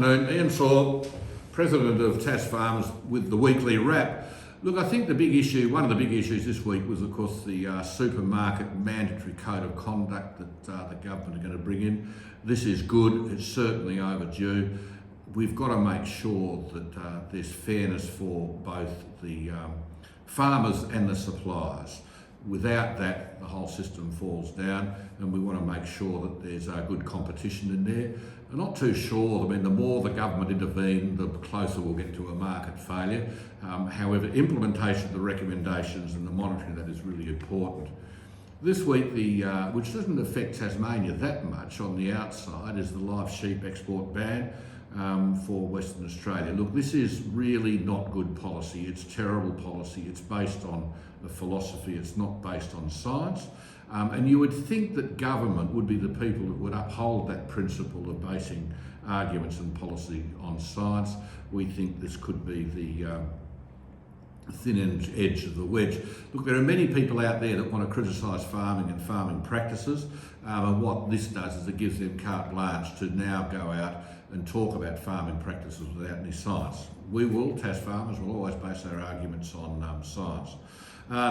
afternoon. Ian Saul, President of Tas Farmers with the weekly wrap. Look, I think one of the big issues this week was, of course, the supermarket mandatory code of conduct that the government are going to bring in. This is good. It's certainly overdue. We've got to make sure that there's fairness for both the farmers and the suppliers. Without that, the whole system falls down, and we want to make sure that there's good competition in there. I'm not too sure. I mean, the more the government intervene, the closer we'll get to a market failure. However, implementation of the recommendations and the monitoring of that is really important. This week, which doesn't affect Tasmania that much on the outside, is the live sheep export ban for Western Australia. Look, this is really not good policy. It's terrible policy. It's based on a philosophy. It's not based on science. And you would think that government would be the people that would uphold that principle of basing arguments and policy on science. We think this could be the thin edge of the wedge. Look, there are many people out there that want to criticise farming and farming practices, and what this does is it gives them carte blanche to now go out and talk about farming practices without any science. Tas Farmers will always base our arguments on science.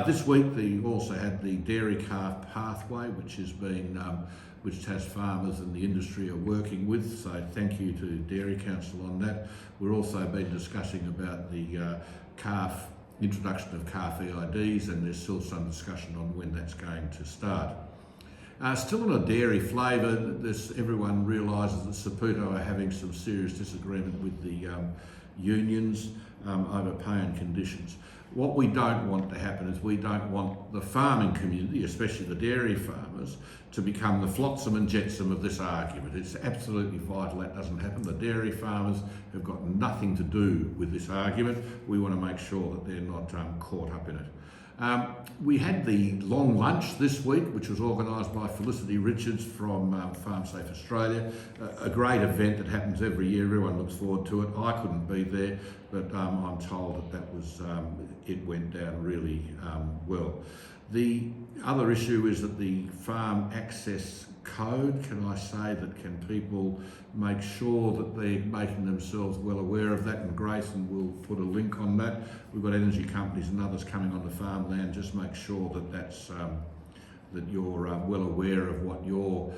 This week we also had the dairy calf pathway, which Tas Farmers and the industry are working with, so thank you to Dairy Council on that. We've also been discussing about the introduction of calf EIDs, and there's still some discussion on when that's going to start. Still on a dairy flavour, everyone realises that Saputo are having some serious disagreement with the unions over pay and conditions. What we don't want to happen is we don't want the farming community, especially the dairy farmers, to become the flotsam and jetsam of this argument. It's absolutely vital that doesn't happen. The dairy farmers have got nothing to do with this argument. We want to make sure that they're not caught up in it. We had the long lunch this week, which was organised by Felicity Richards from Farm Safe Australia. A great event that happens every year. Everyone looks forward to it. I couldn't be there, but I'm told that it went down really well. The other issue is that the farm access code, can people make sure that they're making themselves well aware of that? And Grayson will put a link on that. We've got energy companies and others coming on the farmland. Just make sure that you're well aware of what you're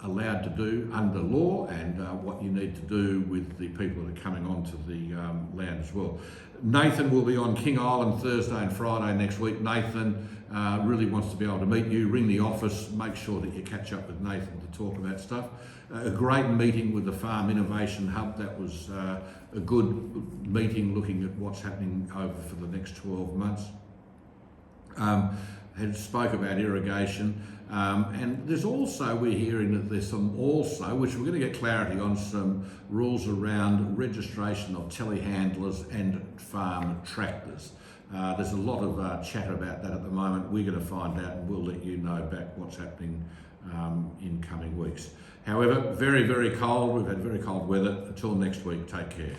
allowed to do under law and what you need to do with the people that are coming onto the land as well. Nathan will be on King Island Thursday and Friday next week. Nathan really wants to be able to meet you. Ring the office, make sure that you catch up with Nathan to talk about stuff. A great meeting with the Farm Innovation Hub. That was a good meeting looking at what's happening over for the next 12 months. Spoke about irrigation, and there's also, we're hearing that there's which we're going to get clarity on, some rules around registration of telehandlers and farm tractors. There's a lot of chatter about that at the moment. We're going to find out and we'll let you know back what's happening in coming weeks. However, very, very cold. We've had very cold weather. Until next week, take care.